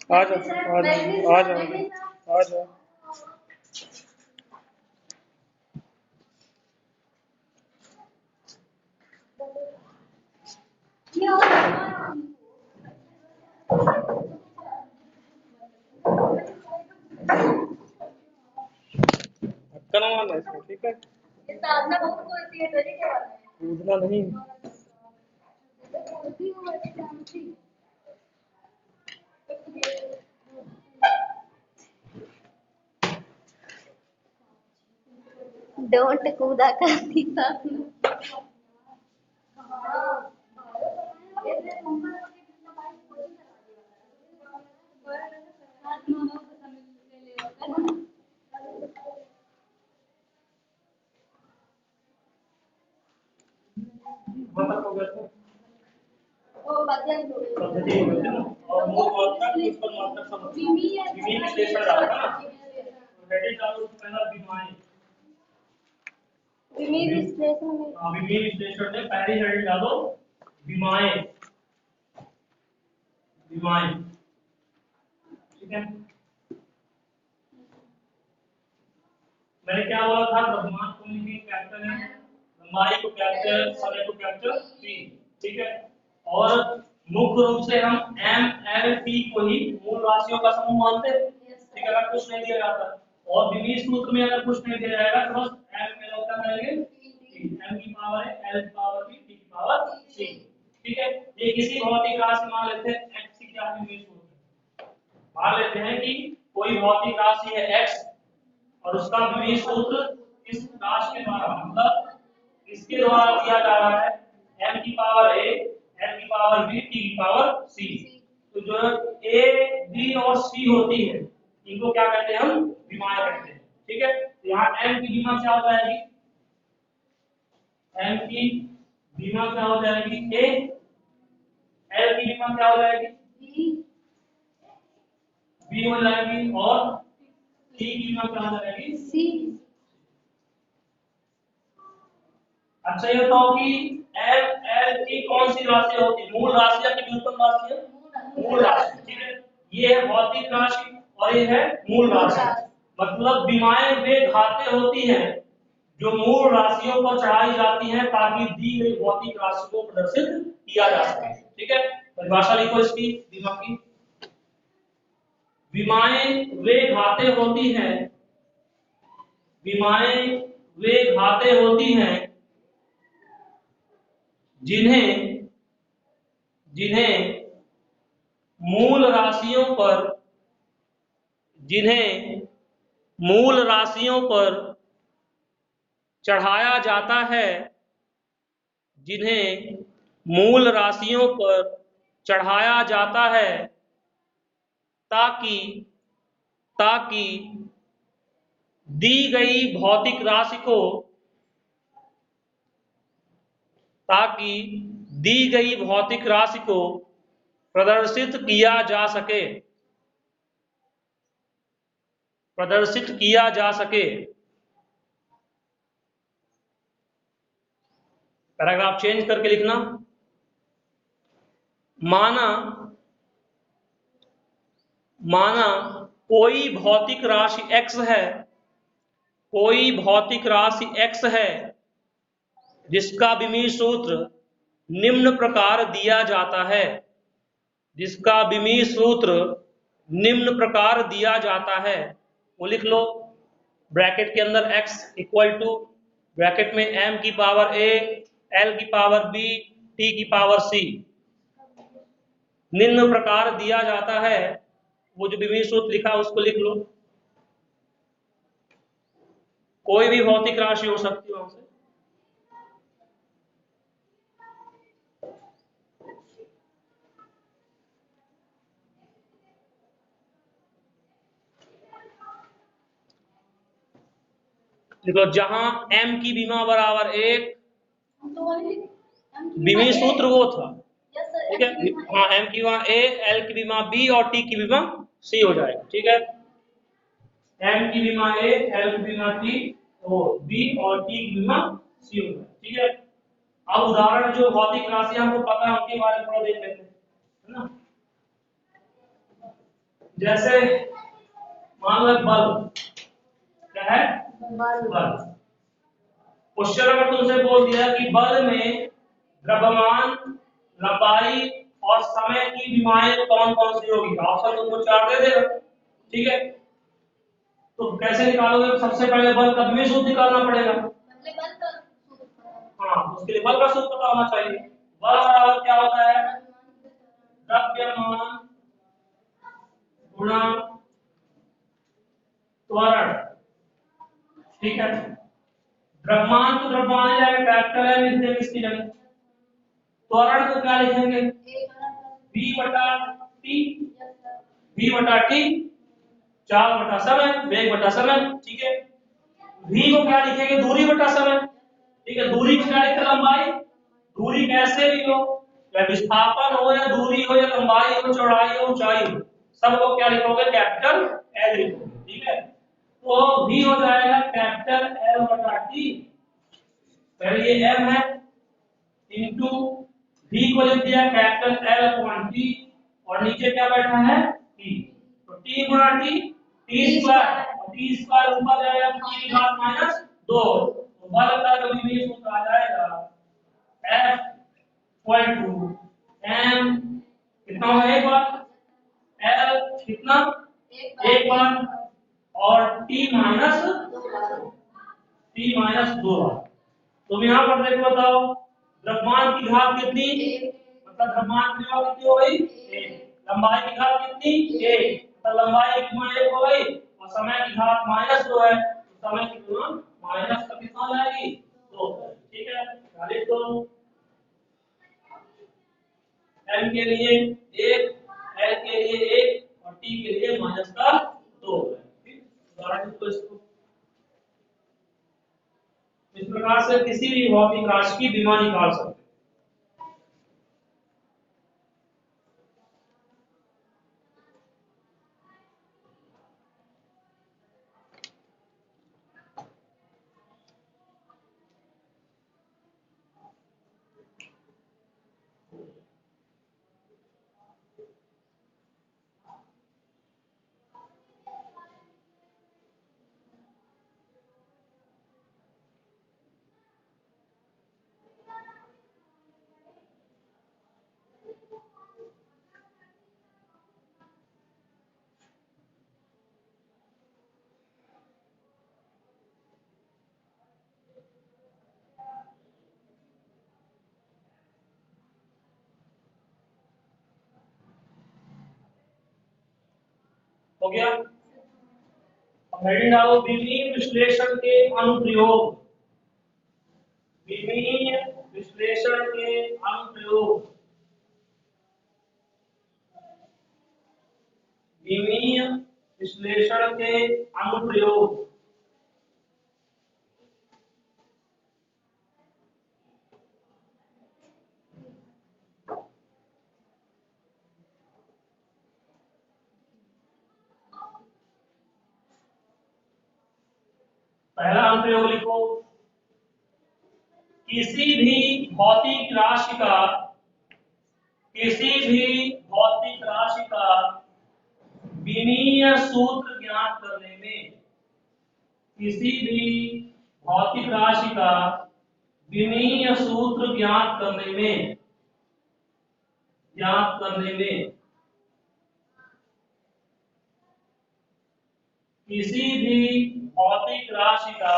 आ जाओ आ जाओ आ जाओ आ जाओ। धक्का ना मारना इसमें, ठीक है? कूदना नहीं। डोंट कूदा करती था। पद्धति हो गई ना, और मूल मात्रा पुष्पन मात्रा सब विमीन विश्लेषण डाला था ना, हेडिंग डालो पहला विमाएं। विमीन विश्लेषण में विमीन विश्लेषण में पहली हेडिंग डालो विमाएं, विमाएं, ठीक है? मैंने क्या बोला था? द्रव्यमान को लिखिए कैपिटल है, लंबाई को कैपिटल, समय को कैपिटल टी, ठीक है? और मुख्य रूप से हम एम एल टी को ही मूल राशियों का समूह मानते हैं, ठीक है? अगर कुछ नहीं दिया जाता और विमीन सूत्र में अगर कुछ नहीं दिया जाएगा तो बस एम एल होता रहेंगे, एम की पावर है, एल की पावर बी, टी की पावर सी, ठीक है? ये किसी भौतिक राशि मान लेते हैं एक्स की क्या विमीन सूत्र, मान लेते हैं कि कोई भौतिक राशि है एक्स और उसका विमीन सूत्र इस राशि के द्वारा, मतलब इसके द्वारा दिया जा रहा है m की पावर a, n की पावर b, t की पावर c। तो जो a, b और c होती है इनको क्या कहते हैं? हम विमाएं कहते हैं, ठीक है? तो यहाँ m की विमा क्या हो जाएगी? m की विमा क्या हो जाएगी? a, l की विमा क्या हो जाएगी? b हो जाएगी और t की विमा क्या हो जाएगी? सी। अच्छा ये बताओ कि एल एल की कौन सी राशि होती है? मूल राशि या कि व्युत्पन्न राशि है? मूल राशि, ठीक है? ये है भौतिक राशि और ये है मूल राशि। मतलब विमाएं वे घातें होती हैं जो मूल राशियों पर चढ़ाई जाती हैं ताकि दी गई भौतिक राशि को प्रदर्शित किया जा सके, ठीक है? परिभाषा लिखो इसकी विमा की। विमाएं वे घातें होती हैं, विमाएं वे घातें होती हैं जिन्हें जिन्हें मूल राशियों पर जिन्हें मूल राशियों पर चढ़ाया जाता है, जिन्हें मूल राशियों पर चढ़ाया जाता है ताकि ताकि दी गई भौतिक राशि को ताकि दी गई भौतिक राशि को प्रदर्शित किया जा सके, प्रदर्शित किया जा सके। पैराग्राफ चेंज करके लिखना। माना माना कोई भौतिक राशि x है, कोई भौतिक राशि x है जिसका विमीन सूत्र निम्न प्रकार दिया जाता है, जिसका विमीन सूत्र निम्न प्रकार दिया जाता है, वो लिख लो। ब्रैकेट के अंदर x इक्वल टू ब्रैकेट में m की पावर a, l की पावर b, t की पावर c निम्न प्रकार दिया जाता है। वो जो विमीन सूत्र लिखा उसको लिख लो। कोई भी भौतिक राशि हो सकती है वहां से। देखो जहां m की विमा बराबर 1, तो वाली विमीय सूत्र वो था, यस सर। ठीक है। हाँ, m की विमा a, l की विमा b और t की विमा c हो जाएगा, ठीक है। m की विमा a, l की विमा t और b और t की विमा c हो जाएगा, ठीक है। अब उदाहरण जो भौतिक राशि हमको पता है उनके बारे में थोड़ा देख लेते हैं, है ना। जैसे मान लो बल, क्या है, बल। क्वेश्चन अगर तुमसे बोल दिया कि बल में द्रव्यमान, लंबाई और समय की विमाएं कौन कौन सी होगी, ऑप्शन तुमको 4 दे देगा, ठीक है। तो कैसे निकालोगे, सबसे पहले बल का विमीय सूत्र निकालना पड़ेगा। हाँ, उसके लिए बल का सूत्र पता होना चाहिए। बल बराबर क्या होता है, द्रव्यमान गुणा त्वरण, ठीक है। द्रव्यमान तो द्रव्यमान ही जाएगा, कैपिटल है, लिख देंगे इसकी जगह। त्वरण को क्या लिखेंगे, v बटा t, v बटा t, चाल बटा समय, वेग बटा समय, ठीक है। v को क्या लिखेंगे, दूरी बटा समय, ठीक है। दूरी को क्या लिखते हैं, लंबाई। दूरी कैसे भी हो, या विस्थापन हो या दूरी हो या लंबाई हो, चौड़ाई हो, ऊंचाई हो, सबको क्या लिखोगे, कैपिटल L लिखोगे, ठीक है। तो v हो जाएगा कैपिटल L बटा t, पहले ये m है, इनटू v को लिख दिया कैपिटल L अपॉन t, और नीचे क्या बैठा है, t। तो t गुणा t, t स्क्वायर, और t स्क्वायर ऊपर जाएगा तो t की घात माइनस 2, तो बल का जो विमीय सूत्र आ जाएगा F इक्वल टू m, कितना होगा, एक बार, L कितना, एक बार, और t माइनस 2 बार। तुम यहाँ पर देखो, बताओ द्रव्यमान की घात कितनी, मतलब द्रव्यमान की विमा कितनी हो गई, 1। लंबाई की घात कितनी, 1, मतलब लंबाई की विमा 1 हो गई, और समय की घात माइनस 2 है, तो समय की विमा माइनस का कितना हो जाएगी, 2, ठीक है। लिख दो, m के लिए 1, l के लिए 1 और t के लिए माइनस का 2 है, ठीक। उदाहरण को इसको इस प्रकार से किसी भी भौतिक राशि की विमा निकाल सकते हैं। हो गया, हेडिंग डालो, विमीय विश्लेषण के अनुप्रयोग, विमीय विश्लेषण के अनुप्रयोग, विमीय विश्लेषण के अनुप्रयोग। पहला अनुप्रयोग लिखो, किसी भी भौतिक राशि का, किसी भी भौतिक राशि का विमीय सूत्र ज्ञात करने में, किसी भी भौतिक राशि का विमीय सूत्र ज्ञात करने में, ज्ञात करने में, किसी भी भौतिक राशि का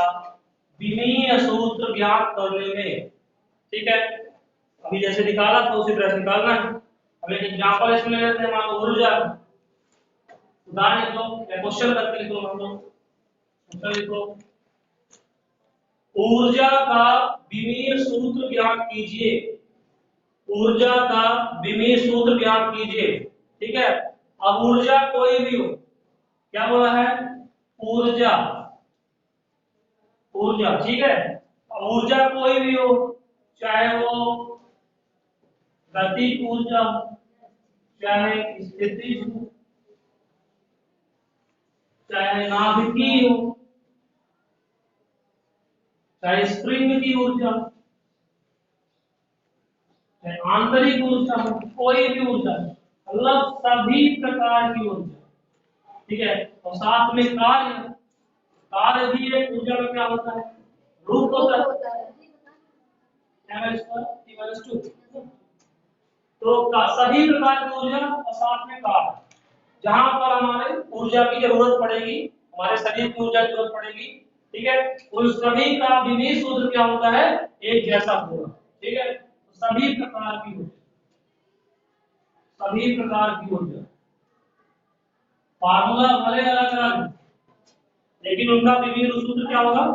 विमीय सूत्र ज्ञात करने में, ठीक है। अभी जैसे निकाला था उसी तरह से निकालना है। अब एक एग्जांपल इसमें लेते हैं, मान लो ऊर्जा, उदाहरण लिख लो या क्वेश्चन करके लिख लो, मान लो क्वेश्चन लिखो, ऊर्जा का विमीय सूत्र ज्ञात कीजिए, ऊर्जा का विमीय सूत्र ज्ञात कीजिए, ठीक है। अब ऊर्जा कोई भी हो, क्या बोला है, ऊर्जा, ऊर्जा, ठीक है। अब ऊर्जा कोई भी हो, चाहे वो गतिज ऊर्जा हो, चाहे स्थितिज हो, चाहे नाभिकीय हो, चाहे स्प्रिंग की ऊर्जा, चाहे आंतरिक ऊर्जा हो, कोई भी ऊर्जा, मतलब सभी प्रकार की ऊर्जा, ठीक है। और साथ में कार्य, कार्य भी एक ऊर्जा का क्या होता है, रूप होता है, ml2 तो सभी प्रकार की ऊर्जा और साथ में कार्य, जहां पर हमारे ऊर्जा की जरूरत पड़ेगी, हमारे शरीर की ऊर्जा की जरूरत पड़ेगी, ठीक है, उन सभी का विमीय सूत्र क्या होता है, एक जैसा होगा, ठीक है। तो सभी प्रकार की ऊर्जा, सभी प्रकार की ऊर्जा, फार्मूला भले अलग अलग, लेकिन उनका विमीय सूत्र क्या होगा,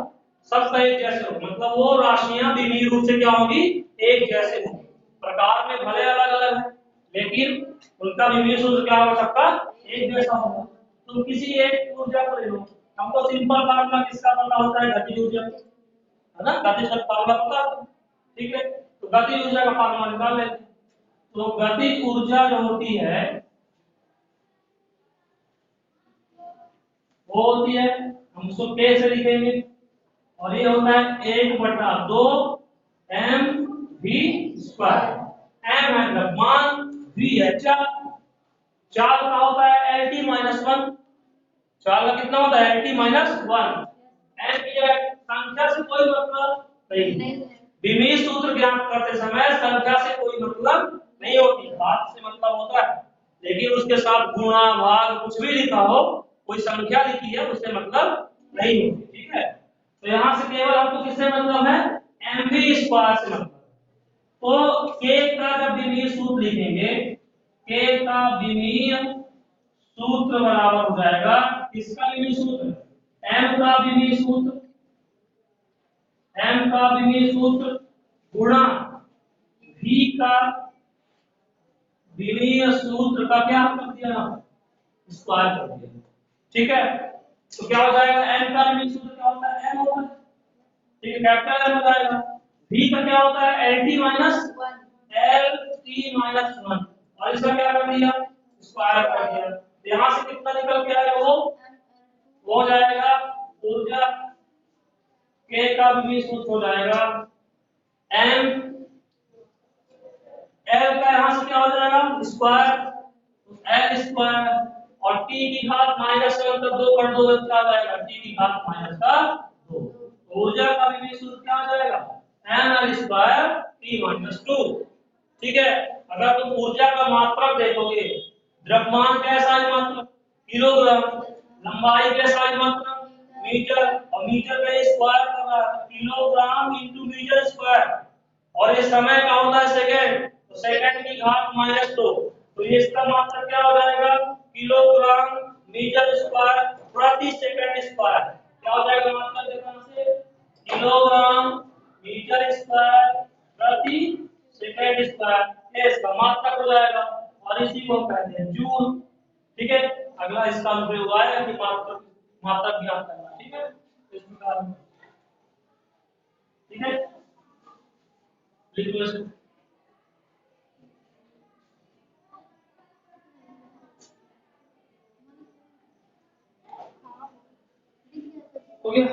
सबका एक जैसे होगा, मतलब वो राशियां विमीय रूप से क्या होगी, एक जैसे होंगी। प्रकार में भले अलग अलग है, लेकिन उनका विमीय सूत्र क्या होगा, सबका एक जैसा होगा। तुम किसी एक ऊर्जा को ले लो, हमको सिंपल फार्मूला किसका पता होता है, गतिज ऊर्जा, है ना, गतिज का फार्मूला पता है, ठीक है। तो गतिज ऊर्जा का फार्मूला निकाल लेते हैं। तो गतिज ऊर्जा जो होती है वो होती है, हम उसको k से लिखेंगे, और ये होता है 1/2 mv²। m है द्रव्यमान, v है चाल, चाल का होता है LT-1, चाल का कितना होता है LT-1, m की संख्या से कोई मतलब नहीं, विमीय सूत्र ज्ञात करते समय संख्या से कोई मतलब नहीं होती, बात से मतलब होता है, लेकिन उसके साथ गुणा भाग कुछ भी लिखा हो, कोई संख्या लिखी है, उससे मतलब नहीं होती, ठीक है। तो यहाँ से केवल हमको किससे मतलब है, mv² से मतलब। तो k का जब विमीय सूत्र लिखेंगे, k का विमीय सूत्र बराबर हो जाएगा, किसका विमीय सूत्र, m का विमीय सूत्र, m का विमीय सूत्र गुणा v का विमीय सूत्र का क्या कर दिया, स्क्वायर कर दिया, ठीक है। तो क्या हो जाएगा, m का विमीय सूत्र क्या होता है, m होता है, ठीक है, कैपिटल M हो जाएगा। v का क्या होता है LT-1, और इसका क्या कर दिया, स्क्वायर कर दिया। यहां से कितना निकल के आएगा, वो हो जाएगा ऊर्जा k का विमीय सूत्र हो जाएगा m, l का यहां से क्या हो जाएगा स्क्वायर, l² और t की घात -1 का 2 कर दो, क्या आ जाएगा t की घात -2। ऊर्जा का विमीय सूत्र क्या आ जाएगा, ml²T-2, ठीक है। अगर तुम ऊर्जा का मात्रक देखोगे, द्रव्यमान कैसा है मात्रक किलोग्राम, लंबाई कैसा है मात्रक मीटर, और मीटर का स्क्वायर कर रहा है, किलोग्राम इंटू मीटर स्क्वायर, और ये समय का होता है सेकंड, तो सेकंड की घात -2, तो ये इसका मात्रक क्या हो जाएगा, किलोग्राम मीटर स्क्वायर प्रति सेकंड स्क्वायर, क्या हो जाएगा मात्रक देखना से, किलोग्राम मीटर स्क्वायर प्रति सेकंड स्क्वायर, ये इसका मात्रक हो जाएगा, और इसी को कहते हैं जूल, ठीक है। अगला इसका अनुप्रयोग आएगा कि मात्रक, मात्रक ज्ञात करना, ठीक है, इस प्रकार, ठीक है, लिख लो इसको। हो गया,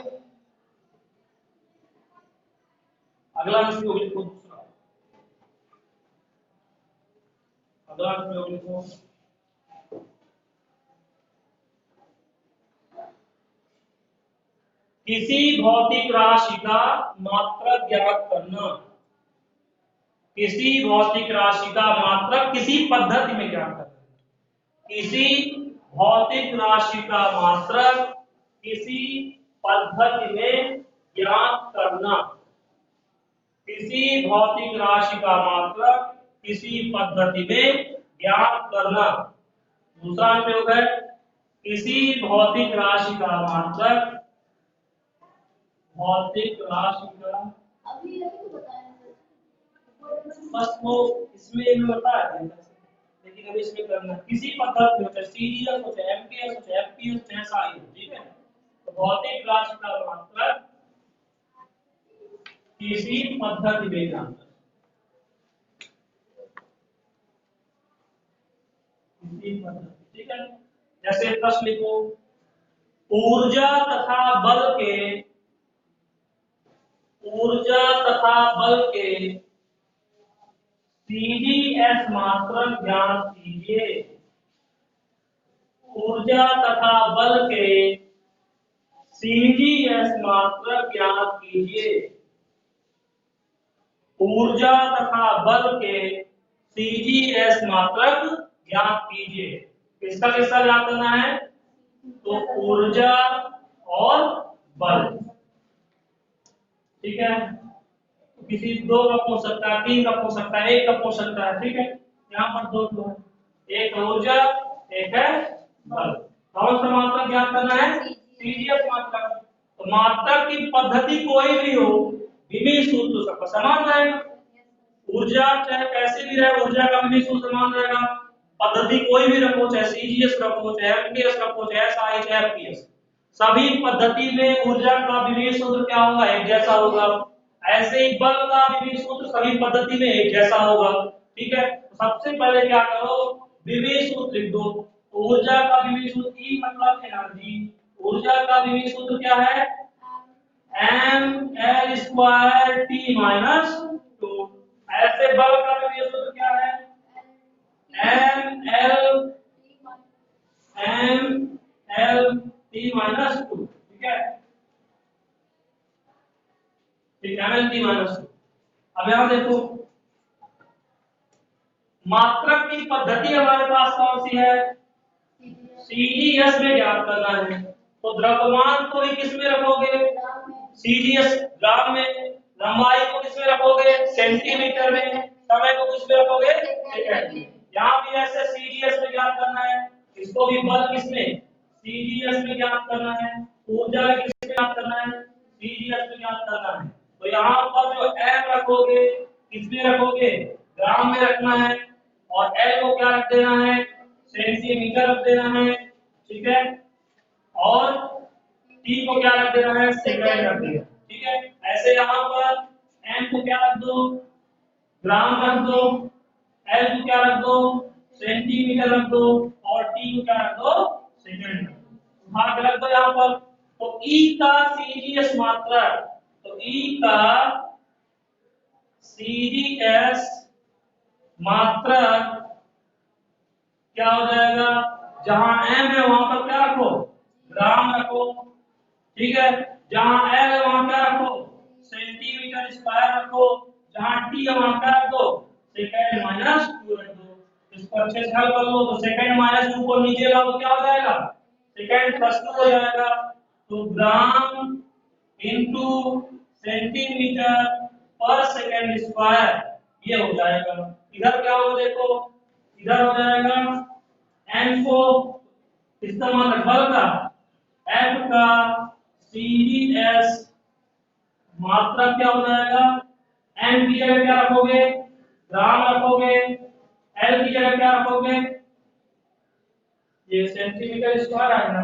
अगला अनुप्रयोग लिखो दूसरा, अगला अनुप्रयोग लिखो, किसी भौतिक राशि का मात्रक ज्ञात करना, किसी भौतिक राशि का मात्रक किसी पद्धति में ज्ञात करना, किसी भौतिक राशि का मात्रक किसी पद्धति में ज्ञात करना, किसी भौतिक राशि का मात्रक किसी पद्धति में ज्ञात करना। दूसरा प्रयोग है, किसी भौतिक राशि का मात्रक, भौतिक राशि का, अभी अभी तो बताया बस वो इसमें मैं बता दिया, लेकिन अभी इसमें करना किसी पद्धति में, सीरियस हो चाहे एमपीएस हो चाहे एफपीएस चाहे साई हो, ठीक है। तो भौतिक राशि का मात्रक किसी पद्धति में जानकर, किसी पद्धति, ठीक है। जैसे प्रश्न लिखो, ऊर्जा तथा बल के, ऊर्जा तथा बल के सीडीएस मात्रक ज्ञात कीजिए। ऊर्जा तथा बल के सीडीएस मात्रक ज्ञात कीजिए। ऊर्जा तथा बल के सीडीएस मात्रक ज्ञात कीजिए। किसका किसका ज्ञात करना है? तो ऊर्जा और बल, ठीक है। तो किसी दो का पूछ सकता है, तीन का पूछ सकता है, एक का पूछ सकता है, ठीक है। यहाँ पर दो है, एक है ऊर्जा, एक है बल। कौन सा मात्रक ज्ञात करना है? सीडीएस मात्रक। तो मात्रक की पद्धति कोई भी हो, विभेद सूत्र सबका समान रहेगा। ऊर्जा चाहे कैसे भी रहे, ऊर्जा का विभेद सूत्र समान रहेगा। पद्धति कोई भी रखो, चाहे सीजीएस रखो, चाहे एमटीएस रखो, चाहे एसआई, चाहे एफपीएस, सभी पद्धति में ऊर्जा का विभेद सूत्र क्या होगा? एक जैसा होगा। ऐसे ही बल का विभेद सूत्र सभी पद्धति में एक जैसा होगा, ठीक है। तो सबसे पहले क्या करो? विभेद सूत्र लिख दो। तो ऊर्जा का विभेद सूत्र E मतलब एनर्जी, ऊर्जा का विभेद सूत्र क्या है? ml2T-2। ऐसे बल का विभेद सूत्र क्या है? ml-T-2, ठीक है। ml-T-2। अब यहां देखो, मात्रक की पद्धति हमारे पास कौन सी है? सीडीएस में ज्ञात करना है। तो द्रव्यमान को भी किस में रखोगे? सीडीएस ग्राम में। लंबाई को किस में रखोगे? सेंटीमीटर में। समय को किस में रखोगे? सेकंड में। यहाँ भी ऐसे सीडीएस में ज्ञात करना है। इसको भी बल किस में? सीडीएस में ज्ञात करना है। ऊर्जा किस में ज्ञात करना है? सीडीएस में ज्ञात करना है। तो यहाँ पर जो एम रखोगे किस में रखोगे? ग्राम में रखना है। और एल को क्या रख देना है? सेंटीमीटर रख देना है, ठीक है। और टी को क्या रख देना है? सेकंड रख देना, ठीक है। ऐसे यहाँ पर एम को क्या रख दो? ग्राम रख दो। एल को क्या रख दो? सेंटीमीटर रख दो। और टी को क्या रख दो? सेकंड रख दो। भाग रख दो यहाँ पर। तो ई का सीडीएस मात्रक, तो ई का सीडीएस मात्रक क्या हो जाएगा? जहां एम है वहां पर क्या रखो? ग्राम रखो, ठीक है। जहां एल है वहां क्या रखो? सेंटीमीटर स्क्वायर रखो। जहां टी है वहां क्या रख दो? सेकंड माइनस 2 रख दो। इसको अच्छे से हल कर लो। तो सेकंड माइनस 2 को नीचे लाओ तो क्या हो जाएगा? सेकंड प्लस 2 हो जाएगा। तो ग्राम इनटू सेंटीमीटर पर सेकंड स्क्वायर ये हो जाएगा। इधर क्या होगा देखो, इधर हो जाएगा एन को इस्तेमाल बल का, एफ का सीडीएस मात्रक क्या हो जाएगा? एन की जगह क्या रखोगे? ग्राम रखोगे। एल की जगह क्या रखोगे? ये सेंटीमीटर स्क्वायर आएगा ना,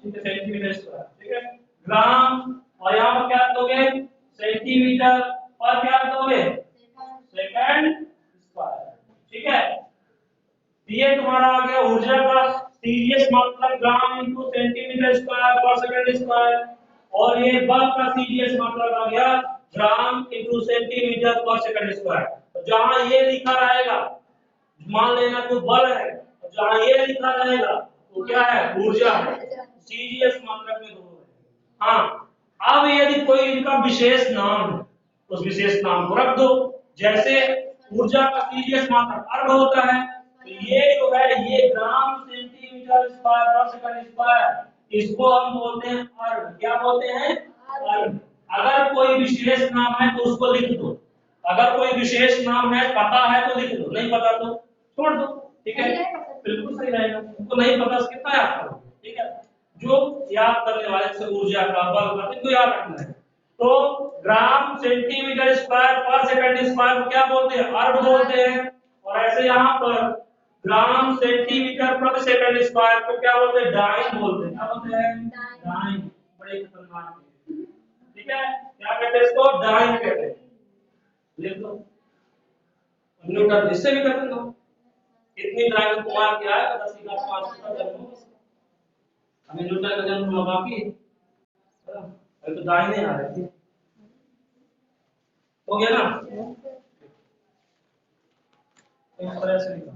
ठीक है, सेंटीमीटर स्क्वायर, ठीक है। ग्राम और यहाँ पर क्या रखोगे? सेंटीमीटर पर क्या रखोगे? सेकंड स्क्वायर, ठीक है। ये तुम्हारा आ गया ऊर्जा का सीडीएस मात्रक ग्राम इनटू सेंटीमीटर स्क्वायर पर सेकंड स्क्वायर। और ये बल का सीडीएस मात्रक आ गया ग्राम इनटू सेंटीमीटर पर सेकंड स्क्वायर। तो जहां ये लिखा रहेगा, मान लेना तो बल है, तो जहां ये लिखा रहेगा तो क्या है? ऊर्जा है। सीडीएस मात्रक में दोनों है। हाँ, अब यदि कोई इनका विशेष नाम है, उस विशेष नाम को रख दो। जैसे ऊर्जा का सीडीएस मात्रक अर्घ होता है, तो ये जो है ये ग्राम सेंटीमीटर स्क्वायर पर सेकंड स्क्वायर, इसको हम बोलते हैं अर्घ। क्या बोलते हैं? अर्घ। अगर कोई विशेष नाम है तो उसको लिख दो। अगर कोई विशेष नाम है, पता है तो लिख दो, नहीं पता तो छोड़ दो, ठीक है। बिल्कुल सही रहेगा। उनको नहीं पता उसके कितना याद करो, ठीक है। जो याद करने वाले से ऊर्जा का, बल का, इनको याद रखना है। तो ग्राम सेंटीमीटर स्क्वायर पर सेकंड स्क्वायर को क्या बोलते हैं? अर्घ बोलते हैं। और ऐसे यहाँ पर ग्राम सेंटीमीटर प्रति सेकंड स्क्वायर को क्या बोलते हैं? डाइन बोलते हैं। क्या बोलते हैं? डाइन। बड़े खतरनाक, ठीक है। क्या कहते हैं? इसको ड्राइंग कहते हैं, लिख लो। न्यूटन इससे भी कर दो, इतनी ड्राइंग कुमार क्या है 10 की घात 5 का जन्म, हमें न्यूटन का जन्म हुआ बाकी अभी तो ड्राइंग नहीं आ रही थी। हो गया ना, इस तरह से लिखा।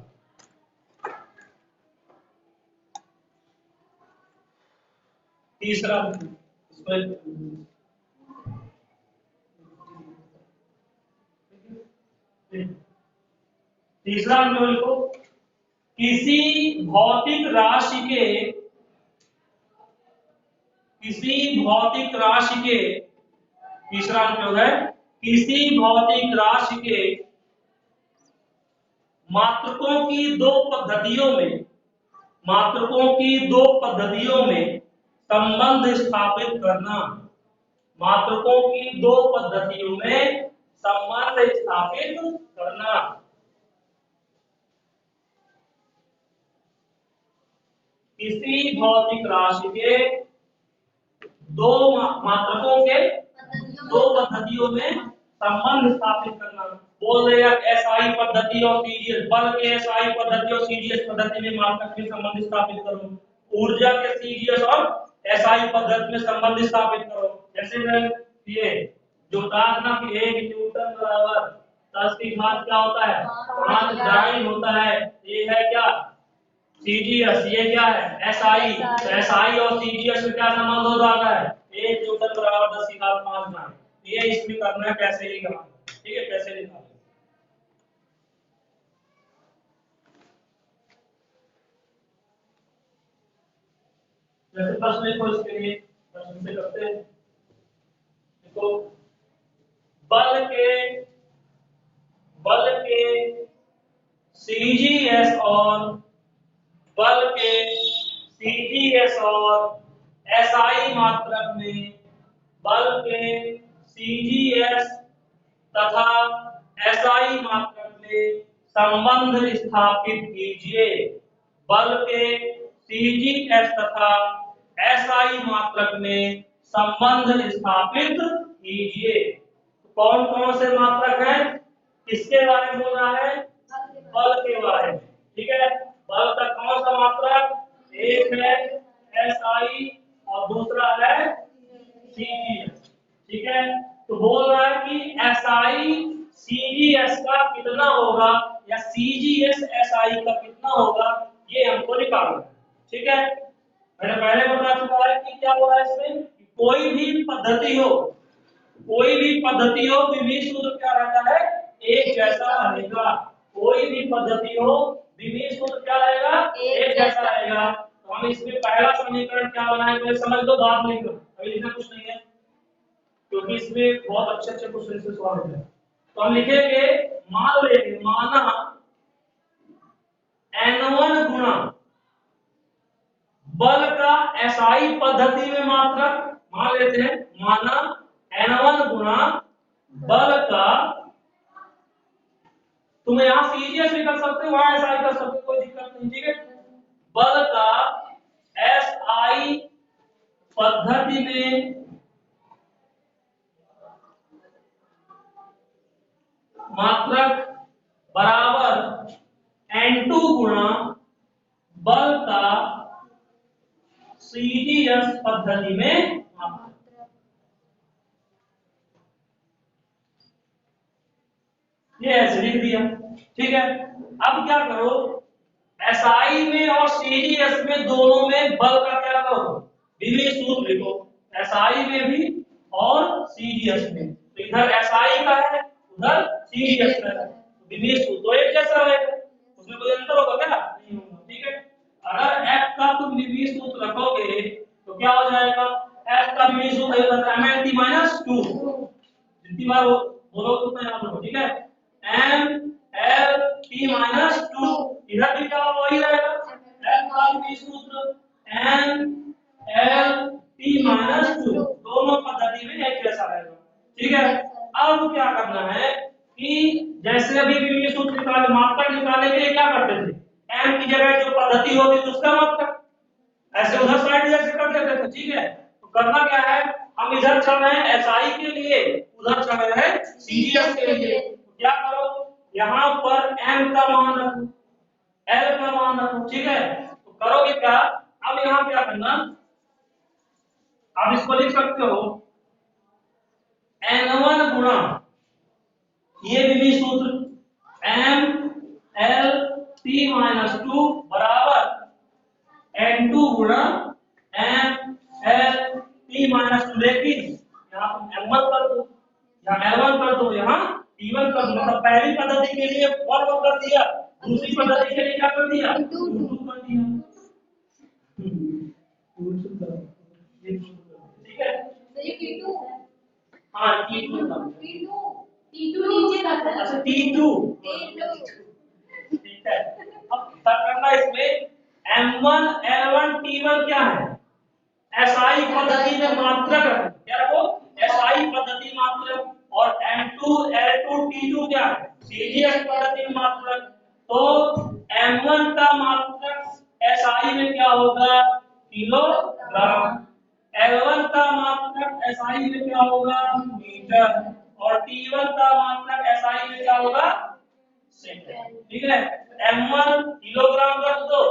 तीसरा इसको तीसरा अंक लिखो, किसी भौतिक राशि के तीसरा अंक है किसी भौतिक राशि के मात्रकों की दो पद्धतियों में संबंध स्थापित करना। मात्रकों की दो पद्धतियों में संबंध स्थापित करना। किसी भौतिक राशि के दो मात्रकों के दो पद्धतियों में संबंध स्थापित करना। बोल रहे हैं एसआई पद्धति और सीजीएस, बल के एसआई पद्धति और सीजीएस पद्धति में मात्रक में संबंध स्थापित करो। ऊर्जा के सीजीएस और एसआई पद्धति में संबंध स्थापित करो। जैसे मैं ये जो कहा ना कि 1 न्यूटन बराबर 10 की घात क्या होता है 5 डाइन होता है, ये है क्या सीजीएस, ये क्या है एसआई। तो एसआई और सीजीएस में क्या संबंध हो जाता है 1 न्यूटन बराबर 10 की घात 5 डाइन। ये इसमें करना है कैसे लिखा, ठीक है कैसे लिखा। जैसे प्रश्न लिखो, इसके लिए प्रश्न से करते हैं। देखो बल के सीजीएस और एसआई मात्रक में बल के सीजीएस तथा एसआई मात्रक में संबंध स्थापित कीजिए। बल के सीजीएस तथा एसआई मात्रक में संबंध स्थापित कीजिए। कौन कौन से मात्रक हैं, किसके बारे में बोल रहा है बल के बारे में, ठीक है। बल का कौन सा मात्रक, एक है एसआई और दूसरा है सीजीएस, ठीक है। तो बोल रहा है कि एसआई सीजीएस का कितना होगा या सीजीएस एसआई का कितना होगा, ये हमको निकालना है, ठीक है। मैंने पहले बता चुका है कि क्या हो रहा है इसमें, कोई भी पद्धति हो विधि सूत्र क्या रहता है एक जैसा रहेगा। कोई भी पद्धति हो विधि सूत्र क्या रहेगा एक जैसा रहेगा। तो हम इसमें पहला समीकरण क्या बनाएंगे समझ लो, बाद में अभी लिखना कुछ नहीं है क्योंकि इसमें बहुत अच्छे अच्छे क्वेश्चन से सवाल है। तो हम लिखेंगे माना n1 गुणा बल का एसआई पद्धति में मात्रक, मान लेते हैं माना n1 गुणा बल का, तुम यहां सीजीएस भी कर सकते हो वहां एसआई कर सकते हो, कोई दिक्कत नहीं, ठीक है। बल का एसआई पद्धति में मात्रक बराबर n2 गुणा बल का सीजीएस पद्धति में मात्रक। ये ऐसे लिख दिया, ठीक है। अब क्या करो, एसआई में और सीजीएस में दोनों में बल का क्या करो विभेद सूत्र लिखो, एसआई में भी और सीजीएस में। तो इधर एसआई का है उधर सीजीएस का है, विभेद सूत्र तो एक जैसा रहेगा, उसमें कोई अंतर होगा क्या नहीं होगा, ठीक है। अगर f का तुम विभेद सूत्र रखोगे तो क्या हो जाएगा, f का विभेद सूत्र होता है mlt-2, जितनी बार बोलोगे उतना याद रखो, ठीक है। mlt-2 इधर भी क्या वही रहेगा, f का विभेद सूत्र mlt-2 दोनों पद्धति में एक जैसा रहेगा, ठीक है। अब क्या करना है कि जैसे अभी विभेद सूत्र निकाले मात्रक निकालने के लिए क्या करते थे, m की जगह जो पद्धति होती थी उसका मात्रक ऐसे उधर साइड जैसे कर देते थे, ठीक है। तो करना क्या है, हम इधर चल रहे हैं एसआई के लिए, उधर चल रहे हैं सीजीएस के लिए। तो क्या करो, यहाँ पर m का मान रखो, l का मान रखो, ठीक है। तो करोगे क्या, अब यहाँ क्या करना, आप इसको लिख सकते हो n1 गुणा, ये भी सूत्र m l t माइनस 2 बराबर n2 गुणा m l t माइनस 2। लेकिन यहाँ तुम m1 कर दो, यहाँ l1 कर दो, यहाँ t1 कर दो। मतलब पहली पद्धति के लिए 1 1 कर दिया, दूसरी पद्धति के लिए क्या कर दिया, 2 2 कर दिया। ठीक है, तो ये T2 है। हाँ T2 था। T2 नीचे रखा है। अच्छा T2, ठीक है। अब तब करना इसमें M1 L1 T1 क्या है, SI पद्धति में मात्रक है, क्या रखो, SI पद्धति मात्रक। और M2 L2 T2 क्या है, CGS पद्धति में मात्रक। तो M1 का मात्रक SI में क्या होगा, किलोग्राम। L1 का मात्रक SI में क्या होगा, मीटर। और T1 का मात्रक SI में क्या होगा, सेकंड। ठीक है, M1 किलोग्राम रख दो,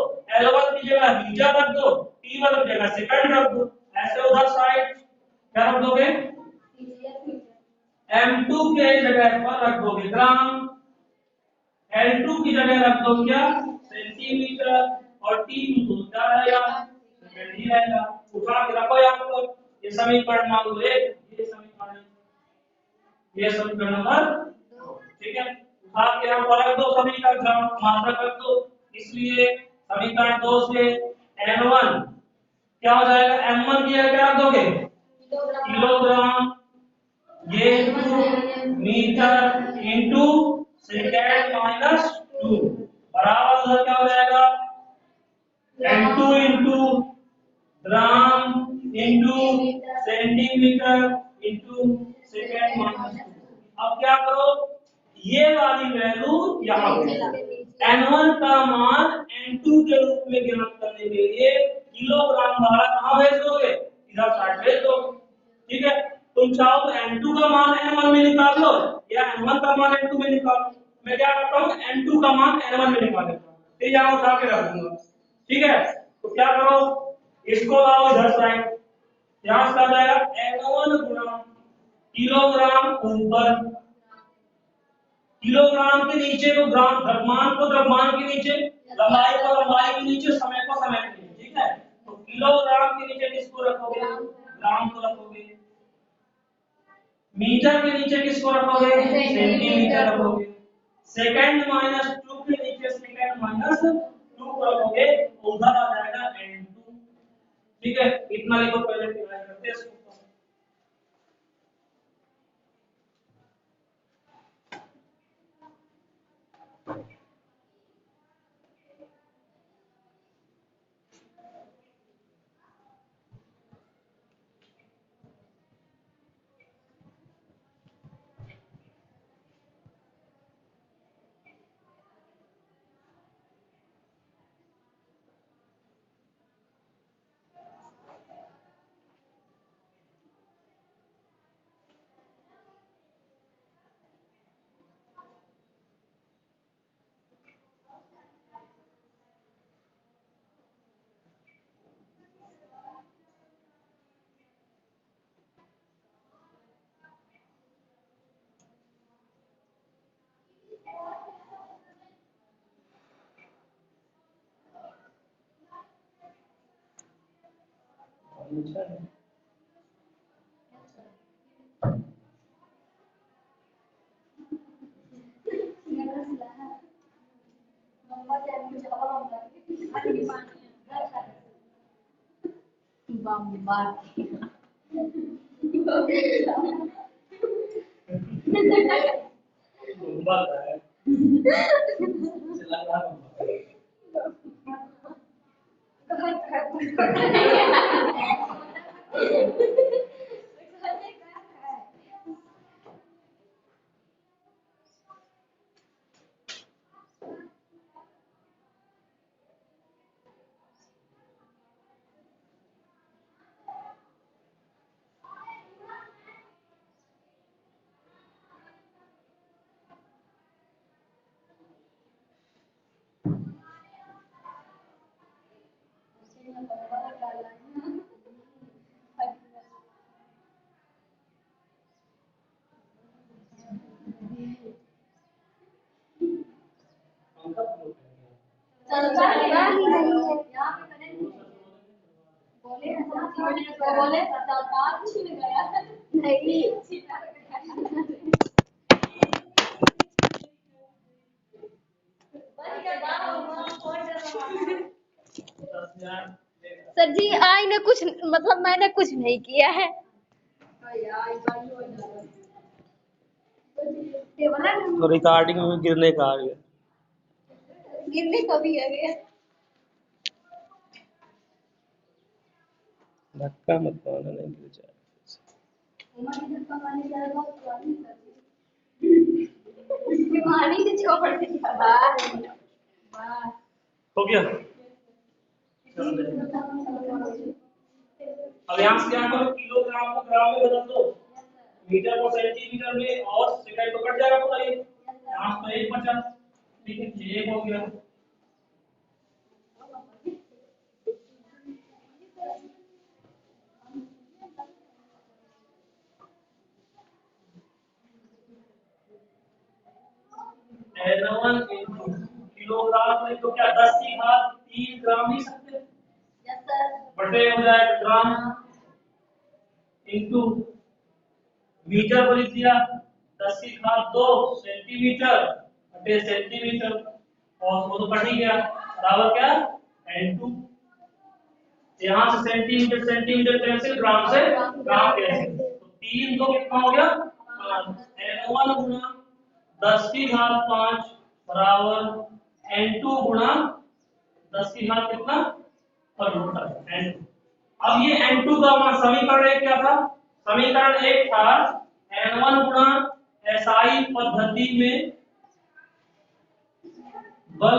L1 की जगह मीटर रख दो, T1 की जगह सेकंड रख दो। ऐसे उधर साइड क्या रख दोगे, M2 के जगह पर रख दोगे ग्राम, L2 की जगह रख दो क्या, सेंटीमीटर। और T2 तो क्या रहेगा, सेकंड ही रहेगा। उठा के रखो यहाँ पर, ये समीकरण मान लो एक, ये समीकरण, ये समीकरण नंबर 2, ठीक है। उठा के यहाँ पर रख दो समीकरण ग्राम मात्रक रख दो, इसलिए समीकरण 2 से N1 क्या हो जाएगा, M1 की जगह क्या रख दोगे, किलोग्राम, ये मीटर इंटू सेकेंड माइनस 2 बराबर उधर क्या हो जाएगा, M2 into gram into centimetre into second minus 2। अब क्या करो, ये वाली वैल्यू यहाँ पे N1 का मान N2 के रूप में ज्ञात करने के लिए किलोग्राम द्वारा कहाँ भेज दोगे, इधर साइड भेज दो। ठीक है, तुम चाहो तो N2 का मान N1 में निकाल लो, या N1 का मान N2 में निकालो। मैं क्या करता हूँ, N2 का मान N1 में निकाल लेता हूँ, फिर यहाँ उठा के रख दूंगा। ठीक है, तो क्या करो, इसको लाओ इधर साइड, यहाँ से आ जाएगा N1 गुणा किलोग्राम ऊपर, किलोग्राम के नीचे को ग्राम, द्रव्यमान को द्रव्यमान के नीचे, लंबाई को लंबाई के नीचे, समय को समय के नीचे। ठीक है, तो किलोग्राम के नीचे किसको रखोगे, ग्राम को रखोगे। मीटर के नीचे किसको रखोगे, सेंटीमीटर रखोगे। सेकंड माइनस 2 के नीचे सेकंड माइनस 2 को रखोगे, तो उधर आ जाएगा N2। ठीक है, इतना लिखो, पहले डिवाइड करते हैं इसको। अच्छा है, बात है चला रहा बोले तो बोले सरदार छिन गया नहीं सर जी आई ने कुछ मतलब मैंने कुछ नहीं किया है। तो रिकॉर्डिंग में गिरने का आ गया। गिरने कभी आ गया। धक्का मत मारना, नहीं गिर जाए। पानी से छोड़ दिया। हो गया। अब यहाँ से क्या करो, किलोग्राम को ग्राम में बदल दो, मीटर को सेंटीमीटर में, और सेकंड तो कट जाएगा पूरा। ये यहाँ तो एक बचा, ठीक है, ये एक हो गया। N1 किलोग्राम में तो क्या 10 की घात 3 ग्राम नहीं सकते? Yes sir. बटे हो जाएगा ग्राम इंटू मीटर को लिख दिया 10 की घात 2 सेंटीमीटर बटे सेंटीमीटर, और वो तो कट ही गया, बराबर क्या N2। यहाँ से सेंटीमीटर सेंटीमीटर कैंसिल, ग्राम से ग्राम कैंसिल, तो 3 तो कितना हो गया 5। N1 गुना 10 की घात 5 बराबर N2 गुना 10 की घात कितना N2। अब ये N2 का समीकरण एक क्या था? समीकरण एक था N1 गुना SI पद्धति में बल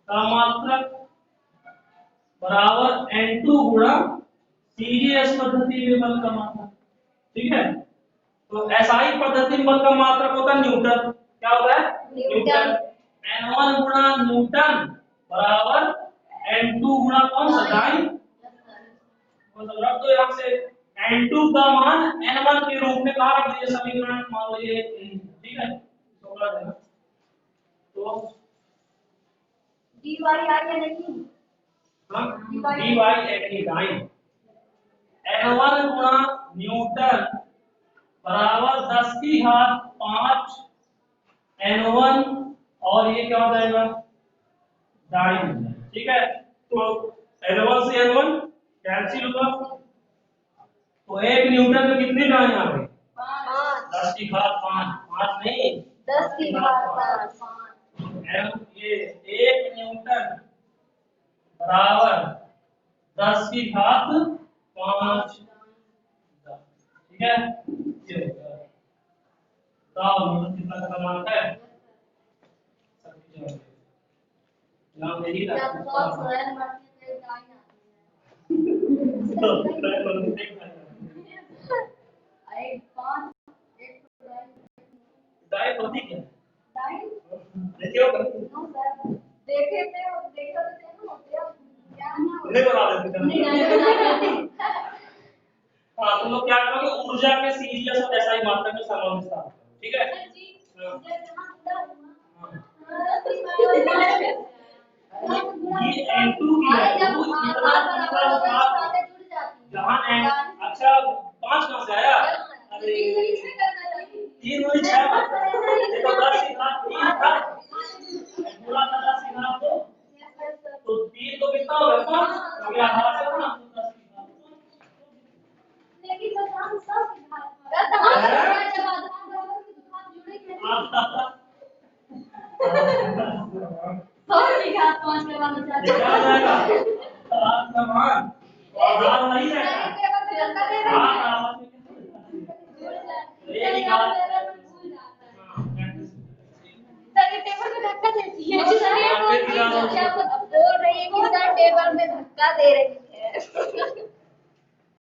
का मात्रक बराबर N2 गुना सीजीएस पद्धति में बल का मात्रक। ठीक है, तो एसआई पद्धति में बल का मात्रक होता है न्यूटन। क्या होता है? न्यूटन। N1 गुना न्यूटन बराबर N2 गुना कौन सा डाइन, मतलब रख दो यहाँ से N2 का मान N1 के रूप में कहा रख दीजिए, समीकरण मान लीजिए, ठीक है, तो कर देना। तो dy आ या नहीं? हाँ, dy एक डाइन N1 गुना न्यूटन बराबर 10 की घात 5 N1, और ये क्या हो जाएगा डाइन। ठीक है, तो N1 से N1 कैंसिल हुआ, तो 1 न्यूटन में कितनी डाइन आ गई 10 की घात 5, 5 नहीं 10 की घात 5। ये 1 न्यूटन बराबर 10 की घात 5। ठीक है, ये हो गया। तो कितना का मान है नाम दे दी था जब 100 स्वयं बढ़ती है डाइन 5 डाइन होती क्या डाइन देखिए हो नो सर देखे थे और देखा तो थे ना क्या ना नहीं बना देते नहीं डाइन हाँ, तुम लोग क्या करोगे, ऊर्जा के सीजीएस और एसआई मात्रा में समानुपाती है। ठीक है जी ये N2 की वैल्यू इतना जहां N, अच्छा 5 कहां से आया, अरे 3 और 6 देखो 10 की घात 3 था गुणा 10 की घात 2, तो 3 तो कितना हो गया 5, तो क्या आधार से ना 10 की घात। लेकिन हम सब जब आधार की दुकान जुड़े के 100 की घात 5 के बाद क्या हो जाएगा समान आधार नहीं रहता